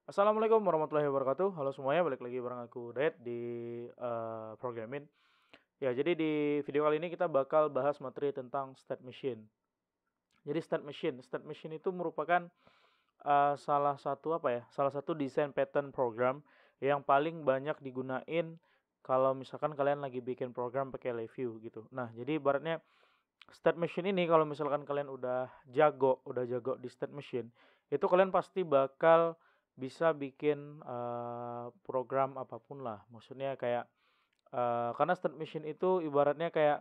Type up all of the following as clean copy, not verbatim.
Assalamualaikum warahmatullahi wabarakatuh. Halo semuanya, balik lagi bareng aku Dayat di Programming. Ya, jadi di video kali ini kita bakal bahas materi tentang state machine. Jadi state machine itu merupakan salah satu apa ya? Salah satu desain pattern program yang paling banyak digunain kalau misalkan kalian lagi bikin program pakai LabVIEW gitu. Nah, jadi ibaratnya state machine ini kalau misalkan kalian udah jago di state machine, itu kalian pasti bakal bisa bikin program apapun lah. Maksudnya kayak karena state machine itu ibaratnya kayak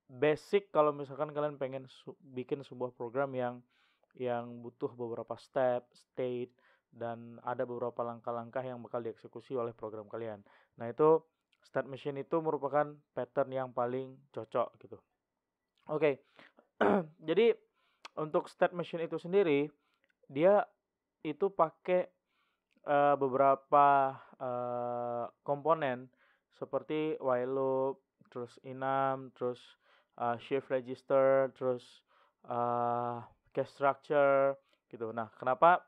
basic kalau misalkan kalian pengen bikin sebuah program yang butuh beberapa step, state, dan ada beberapa langkah-langkah yang bakal dieksekusi oleh program kalian. Nah, itu state machine itu merupakan pattern yang paling cocok gitu. Oke. Jadi untuk state machine itu sendiri, dia itu pakai beberapa komponen seperti while loop, terus enum, terus shift register, terus case structure gitu. Nah, kenapa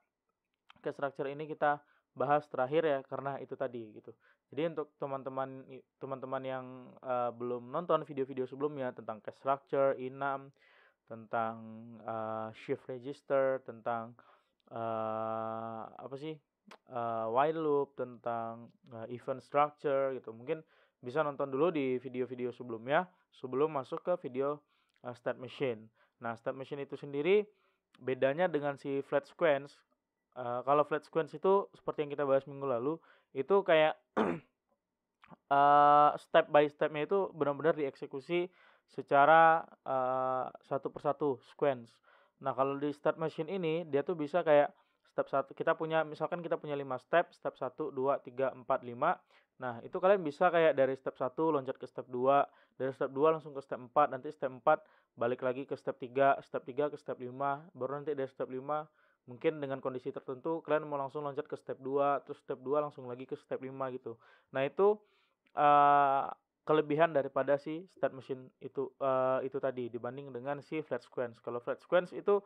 case structure ini kita bahas terakhir ya? Karena itu tadi gitu. Jadi untuk teman-teman yang belum nonton video-video sebelumnya tentang case structure, enum, tentang shift register, tentang apa sih, while loop, tentang event structure gitu. Mungkin bisa nonton dulu di video-video sebelumnya sebelum masuk ke video state machine. Nah, state machine itu sendiri bedanya dengan si flat sequence. Kalau flat sequence itu seperti yang kita bahas minggu lalu, itu kayak step by stepnya itu benar-benar dieksekusi secara satu persatu sequence. Nah, kalau di start machine ini dia tuh bisa kayak step satu, kita punya 5 step, step 1, 2, 3, 4, 5. Nah, itu kalian bisa kayak dari step 1 loncat ke step 2, dari step 2 langsung ke step 4, nanti step 4 balik lagi ke step 3 ke step 5, baru nanti dari step 5 mungkin dengan kondisi tertentu kalian mau langsung loncat ke step 2, terus step 2 langsung lagi ke step 5 gitu. Nah, itu eee, kelebihan daripada si state machine itu tadi dibanding dengan si flat sequence. Kalau flat sequence itu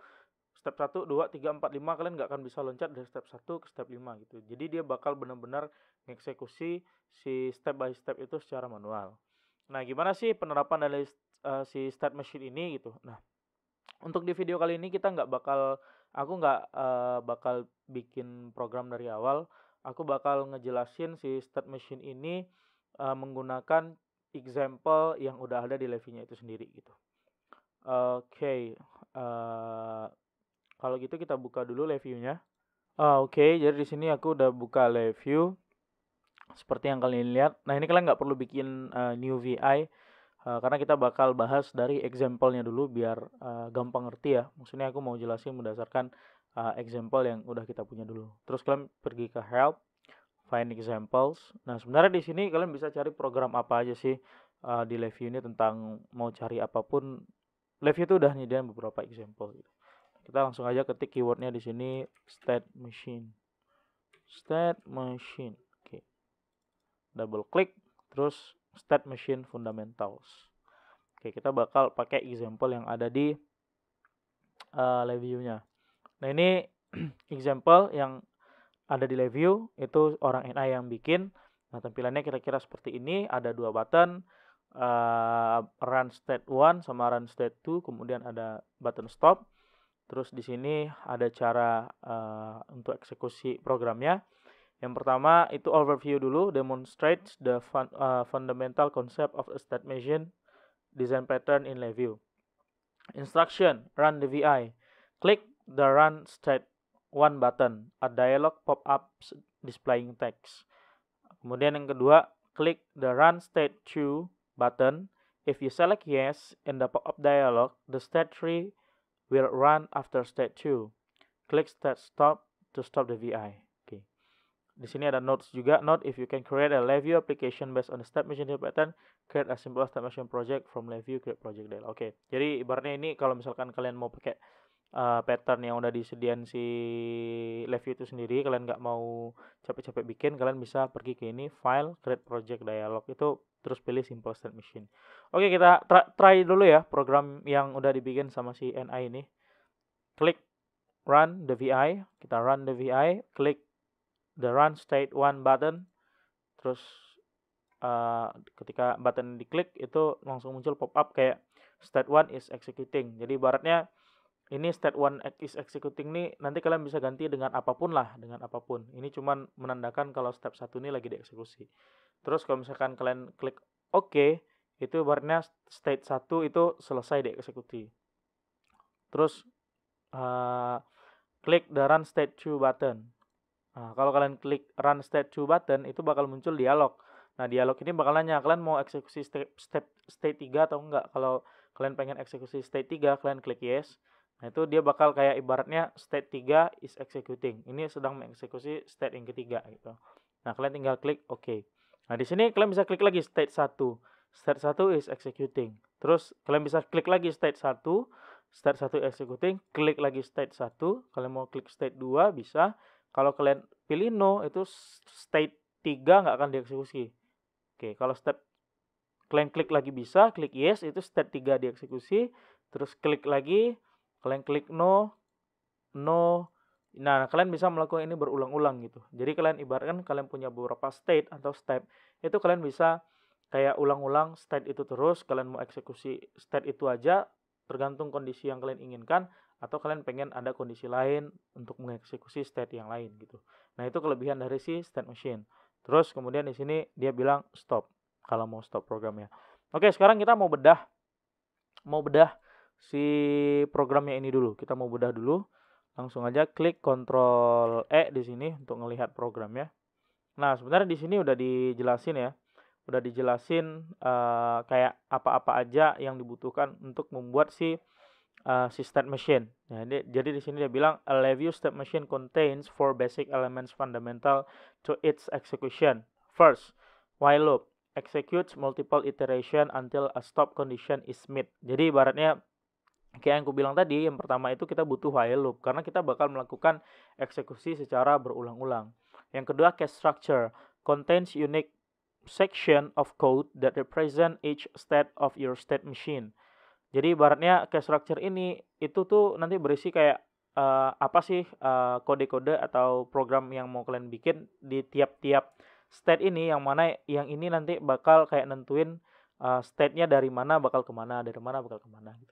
step 1, 2, 3, 4, 5 kalian nggak akan bisa loncat dari step 1 ke step 5 gitu. Jadi dia bakal benar-benar mengeksekusi si step by step itu secara manual. Nah, gimana sih penerapan dari si state machine ini gitu. Nah, untuk di video kali ini aku nggak bakal bikin program dari awal. Aku bakal ngejelasin si state machine ini menggunakan example yang udah ada di Levi-nya itu sendiri gitu. Oke, kalau gitu kita buka dulu Levi-nya. Oke, jadi di sini aku udah buka Levi seperti yang kalian lihat. Nah, ini kalian nggak perlu bikin new VI karena kita bakal bahas dari example-nya dulu biar gampang ngerti ya. Maksudnya aku mau jelasin berdasarkan example yang udah kita punya dulu. Terus kalian pergi ke help, find examples. Nah, sebenarnya di sini kalian bisa cari program apa aja sih di Leview ini tentang mau cari apapun. Leview itu udah nyediain beberapa example gitu. Kita langsung aja ketik keywordnya di sini state machine. State machine. Oke. Double klik terus state machine fundamentals. Oke, kita bakal pakai example yang ada di Leview-nya. Nah, ini example yang ada di Leview itu orang NI yang bikin. Nah, tampilannya kira-kira seperti ini, ada dua button, run state 1 sama run state 2, kemudian ada button stop. Terus di sini ada cara untuk eksekusi programnya. Yang pertama itu overview dulu, demonstrates the fundamental concept of a state machine design pattern in Leview. Instruction, run the VI. Click the run state 1 button. A dialog pop-up displaying text. Kemudian yang kedua, klik the run state 2 button. If you select yes in the pop-up dialog, the state 3 will run after state 2. Click state stop to stop the VI. Oke. Di sini ada notes juga. Note if you can create a Leview application based on the state machine pattern, create a simple state machine project from Leview, create project del. Oke. Jadi ibaratnya ini kalau misalkan kalian mau pakai pattern yang udah disediain si Leview itu sendiri, kalian nggak mau capek-capek bikin, kalian bisa pergi ke ini, file, create project dialog, itu terus pilih simple state machine. Oke, kita try dulu ya program yang udah dibikin sama si NI ini. Klik run the VI, kita run the VI, klik the run state 1 button, terus ketika button diklik itu langsung muncul pop up kayak state 1 is executing. Jadi ibaratnya ini state 1 is executing nih nanti kalian bisa ganti dengan apapun lah, dengan apapun. Ini cuman menandakan kalau step 1 ini lagi dieksekusi. Terus kalau misalkan kalian klik OK, itu ibaratnya state 1 itu selesai dieksekusi. Terus klik the run state 2 button. Nah, kalau kalian klik run state 2 button itu bakal muncul dialog. Nah, dialog ini bakal nanya kalian mau eksekusi state 3 atau enggak. Kalau kalian pengen eksekusi state 3, kalian klik yes. Nah, itu dia bakal kayak ibaratnya state 3 is executing. Ini sedang mengeksekusi state yang ketiga gitu. Nah, kalian tinggal klik OK. Nah, di sini kalian bisa klik lagi state 1. State 1 is executing. Terus kalian bisa klik lagi state 1. State 1 executing, klik lagi state 1. Kalian mau klik state 2 bisa. Kalau kalian pilih no, itu state 3 nggak akan dieksekusi. Oke, kalau kalian klik lagi bisa, klik yes, itu state 3 dieksekusi. Terus klik lagi, kalian klik no, no. Nah, kalian bisa melakukan ini berulang-ulang gitu. Jadi kalian ibaratkan kalian punya beberapa state atau step, itu kalian bisa kayak ulang-ulang state itu terus. Kalian mau eksekusi state itu aja, tergantung kondisi yang kalian inginkan, atau kalian pengen ada kondisi lain untuk mengeksekusi state yang lain gitu. Nah, itu kelebihan dari si state machine. Terus kemudian di sini dia bilang stop kalau mau stop programnya. Oke, sekarang kita mau bedah si programnya ini dulu. Kita mau bedah dulu. Langsung aja klik Ctrl E di sini untuk melihat programnya. Nah, sebenarnya di sini udah dijelasin ya. Udah dijelasin kayak apa-apa aja yang dibutuhkan untuk membuat si state machine. Nah, jadi di sini dia bilang a review state machine contains 4 basic elements fundamental to its execution. First, while loop executes multiple iteration until a stop condition is met. Jadi ibaratnya kayak yang aku bilang tadi, yang pertama itu kita butuh while loop karena kita bakal melakukan eksekusi secara berulang-ulang. Yang kedua, case structure contains unique section of code that represent each state of your state machine. Jadi ibaratnya case structure ini itu tuh nanti berisi kayak apa sih kode-kode atau program yang mau kalian bikin di tiap-tiap state ini, yang mana yang ini nanti bakal kayak nentuin state-nya dari mana bakal kemana, dari mana bakal kemana gitu.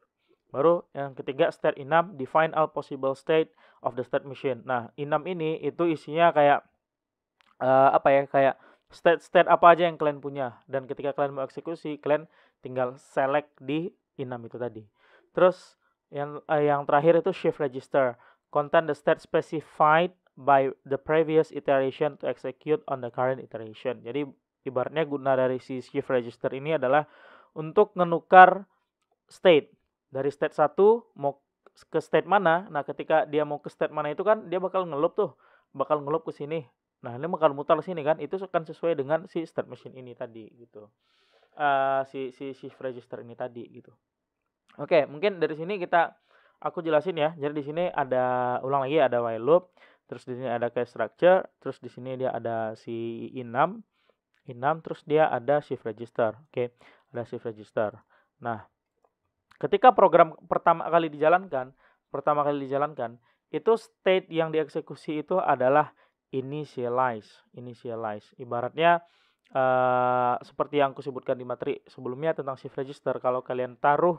Baru yang ketiga, state enum define all possible state of the state machine. Nah, enum ini itu isinya kayak apa ya, kayak state apa aja yang kalian punya, dan ketika kalian mau eksekusi kalian tinggal select di enum itu tadi. Terus yang terakhir itu shift register contain the state specified by the previous iteration to execute on the current iteration. Jadi ibaratnya guna dari si shift register ini adalah untuk menukar state dari state 1 mau ke state mana. Nah, ketika dia mau ke state mana itu kan dia bakal ngeloop ke sini. Nah, ini bakal mutar sini kan, itu akan sesuai dengan si state machine ini tadi gitu. Si shift register ini tadi gitu. Oke, mungkin dari sini aku jelasin ya. Jadi di sini ada while loop, terus di sini ada case structure, terus di sini dia ada si enum, terus dia ada shift register. Oke, ada shift register. Nah, ketika program pertama kali dijalankan, itu state yang dieksekusi itu adalah initialize. Ibaratnya seperti yang aku sebutkan di materi sebelumnya tentang shift register, kalau kalian taruh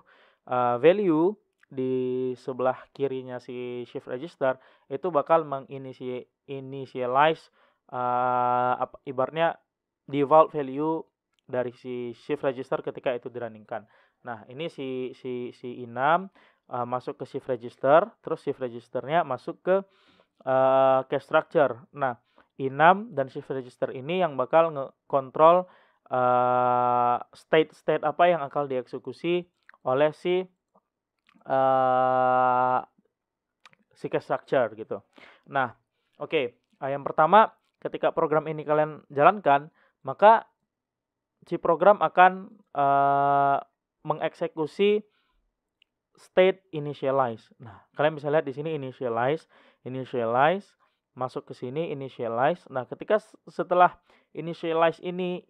value di sebelah kirinya si shift register, itu bakal menginitialize ibaratnya default value dari si shift register ketika itu dirunningkan. Nah, ini si enum masuk ke shift register, terus shift registernya masuk ke case structure. Nah, enum dan shift register ini yang bakal ngekontrol state apa yang akan dieksekusi oleh si case structure gitu. Nah, oke. Yang pertama, ketika program ini kalian jalankan, maka si program akan mengeksekusi state initialize. Nah, kalian bisa lihat di sini initialize, masuk ke sini initialize. Nah, ketika setelah initialize ini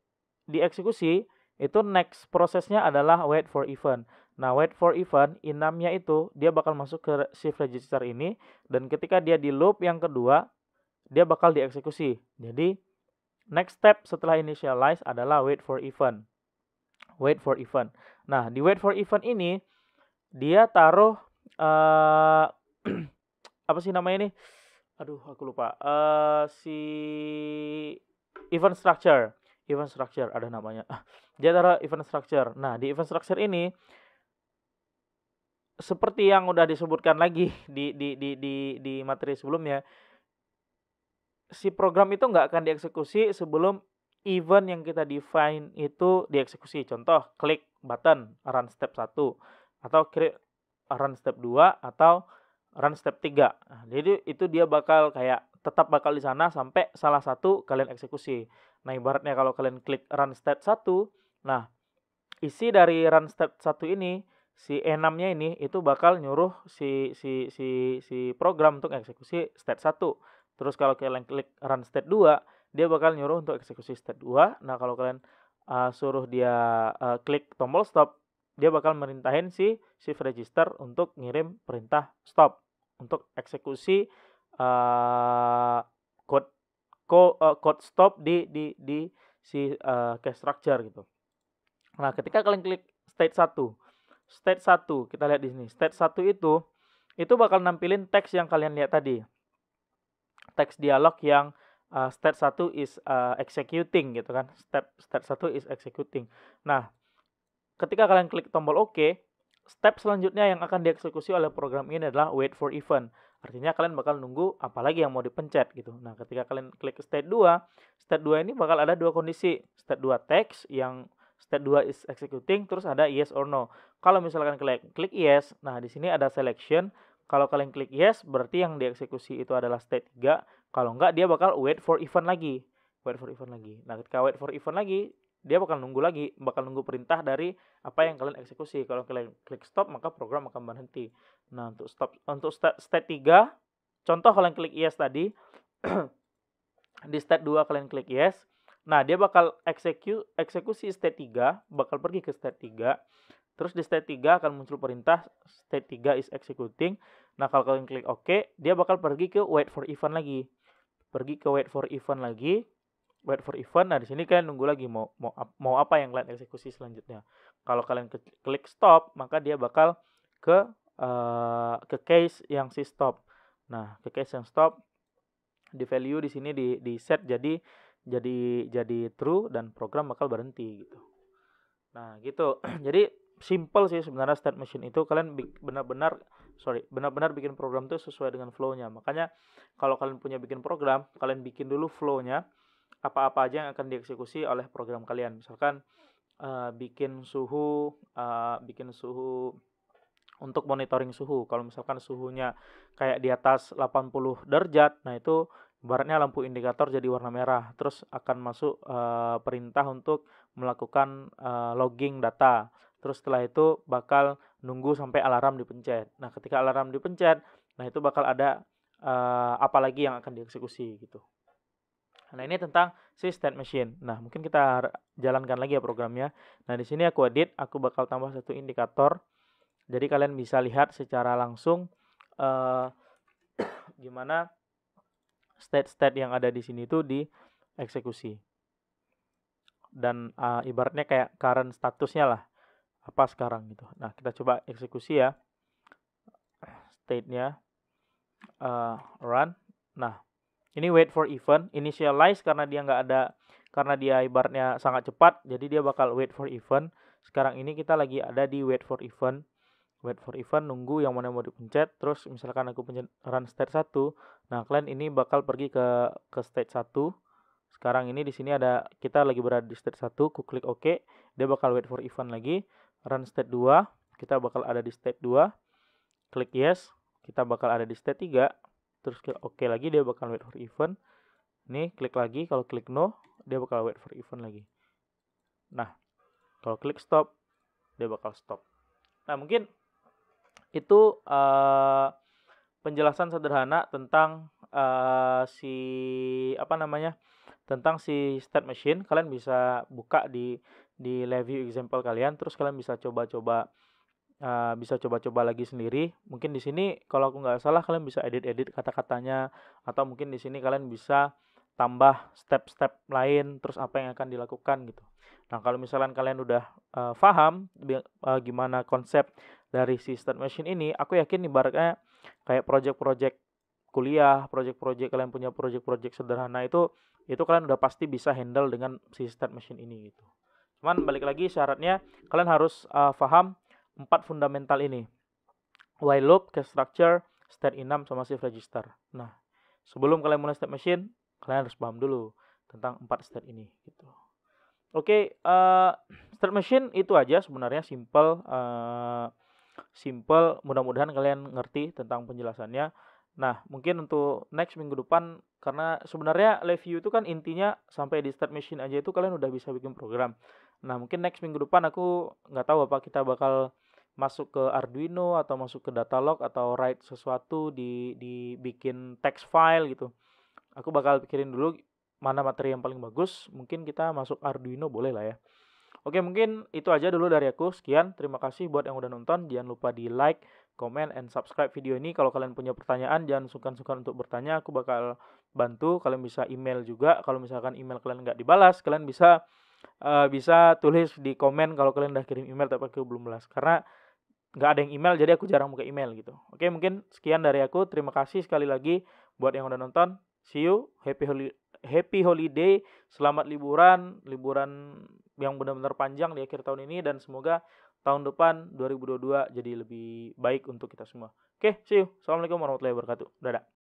dieksekusi, itu next prosesnya adalah wait for event. Nah, wait for event enumnya itu dia bakal masuk ke shift register ini, dan ketika dia di loop yang kedua dia bakal dieksekusi. Jadi next step setelah initialize adalah wait for event. Wait for event. Nah, di wait for event ini dia taruh apa sih namanya nih? Aduh, aku lupa. Si event structure. Event structure ada namanya. Dia taruh event structure. Nah, di event structure ini seperti yang udah disebutkan lagi di materi sebelumnya, si program itu nggak akan dieksekusi sebelum event yang kita define itu dieksekusi. Contoh, klik button run step 1 atau klik run step 2 atau run step 3. Nah, jadi itu dia bakal kayak tetap bakal di sana sampai salah satu kalian eksekusi. Nah, ibaratnya kalau kalian klik run step 1, nah isi dari run step 1 ini, si enumnya ini itu bakal nyuruh si program untuk eksekusi step 1. Terus kalau kalian klik run step 2, dia bakal nyuruh untuk eksekusi step 2. Nah, kalau kalian suruh dia klik tombol stop, dia bakal merintahin si shift register untuk ngirim perintah stop untuk eksekusi code code stop di si cache structure gitu. Nah, ketika kalian klik state 1 kita lihat di sini. State 1 itu bakal nampilin teks yang kalian lihat tadi. Teks dialog yang state 1 is executing gitu kan. State 1 is executing. Nah, ketika kalian klik tombol OK, step selanjutnya yang akan dieksekusi oleh program ini adalah wait for event. Artinya kalian bakal nunggu apalagi yang mau dipencet gitu. Nah, ketika kalian klik state 2 ini bakal ada dua kondisi. State 2 teks yang state 2 is executing, terus ada yes or no. Kalau misalkan kalian klik yes, nah di sini ada selection. Kalau kalian klik yes, berarti yang dieksekusi itu adalah state 3. Kalau enggak, dia bakal wait for event lagi. Wait for event lagi. Nah, ketika wait for event lagi, dia bakal nunggu lagi, bakal nunggu perintah dari apa yang kalian eksekusi. Kalau kalian klik stop, maka program akan berhenti. Nah, untuk state 3, contoh kalian klik yes tadi, di state 2 kalian klik yes. Nah, dia bakal eksekusi state 3, bakal pergi ke state 3. Terus di state 3 akan muncul perintah state 3 is executing. Nah, kalau kalian klik OK, dia bakal pergi ke wait for event lagi. Pergi ke wait for event lagi. Wait for event. Nah, di sini kalian nunggu lagi mau apa yang kalian eksekusi selanjutnya. Kalau kalian klik stop, maka dia bakal ke case yang si stop. Nah, ke case yang stop, di value di sini di set jadi true dan program bakal berhenti gitu. Nah, gitu. Jadi simple sih sebenarnya state machine itu. Kalian benar-benar bikin program itu sesuai dengan flow-nya. Makanya kalau kalian punya bikin program, kalian bikin dulu flow-nya, apa-apa aja yang akan dieksekusi oleh program kalian. Misalkan bikin suhu untuk monitoring suhu. Kalau misalkan suhunya kayak di atas 80 derajat, nah itu ibaratnya lampu indikator jadi warna merah. Terus akan masuk perintah untuk melakukan logging data. Terus setelah itu bakal nunggu sampai alarm dipencet. Nah, ketika alarm dipencet, nah itu bakal ada apa lagi yang akan dieksekusi gitu. Nah, ini tentang si state machine. Nah, mungkin kita jalankan lagi ya programnya. Nah, di sini aku edit, aku bakal tambah satu indikator. Jadi kalian bisa lihat secara langsung gimana state-state yang ada di sini itu dieksekusi. Dan ibaratnya kayak current statusnya lah. Apa sekarang gitu. Nah, kita coba eksekusi ya. State-nya run. Nah, ini wait for event, initialize karena dia ibaratnya sangat cepat, jadi dia bakal wait for event. Sekarang ini kita lagi ada di wait for event. Wait for event, nunggu yang mana mau dipencet. Terus misalkan aku pencet run state 1, nah kalian ini bakal pergi ke state 1. Sekarang ini di sini kita lagi berada di state 1, ku klik OK, dia bakal wait for event lagi. Run state 2, kita bakal ada di state 2. Klik yes, kita bakal ada di state 3. Terus klik OK lagi, dia bakal wait for event. Ini klik lagi, kalau klik no, dia bakal wait for event lagi. Nah, kalau klik stop, dia bakal stop. Nah, mungkin itu penjelasan sederhana tentang tentang si state machine. Kalian bisa buka di review example kalian, terus kalian bisa coba-coba bisa coba-coba lagi sendiri. Mungkin di sini kalau aku nggak salah kalian bisa edit-edit kata-katanya, atau mungkin di sini kalian bisa tambah step-step lain, terus apa yang akan dilakukan gitu. Nah, kalau misalkan kalian udah paham gimana konsep dari si Start Machine ini, aku yakin ibaratnya kayak project-project kuliah, project-project kalian punya project-project sederhana itu kalian udah pasti bisa handle dengan si Start Machine ini gitu. Cuman balik lagi syaratnya kalian harus paham 4 fundamental ini. While loop, case structure, state enum, sama shift register. Nah, sebelum kalian mulai Start Machine, kalian harus paham dulu tentang 4 state ini gitu. Oke, Start Machine itu aja sebenarnya, simple, mudah-mudahan kalian ngerti tentang penjelasannya. Nah, mungkin untuk next minggu depan, karena sebenarnya review itu kan intinya sampai di Start Machine aja itu kalian udah bisa bikin program. Nah, mungkin next minggu depan aku nggak tahu apa kita bakal masuk ke Arduino atau masuk ke Datalog atau write sesuatu di bikin text file gitu. Aku bakal pikirin dulu mana materi yang paling bagus. Mungkin kita masuk Arduino boleh lah ya. Oke, mungkin itu aja dulu dari aku. Sekian, terima kasih buat yang udah nonton. Jangan lupa di like, comment, and subscribe video ini. Kalau kalian punya pertanyaan, jangan sungkan-sungkan untuk bertanya. Aku bakal bantu. Kalian bisa email juga. Kalau misalkan email kalian nggak dibalas, kalian bisa tulis di komen kalau kalian udah kirim email tapi aku belum balas. Karena nggak ada yang email, jadi aku jarang buka email gitu. Oke, mungkin sekian dari aku. Terima kasih sekali lagi buat yang udah nonton. See you. Happy holiday. Selamat liburan yang benar-benar panjang di akhir tahun ini, dan semoga tahun depan 2022 jadi lebih baik untuk kita semua. Oke, see you. Assalamualaikum warahmatullahi wabarakatuh. Dadah.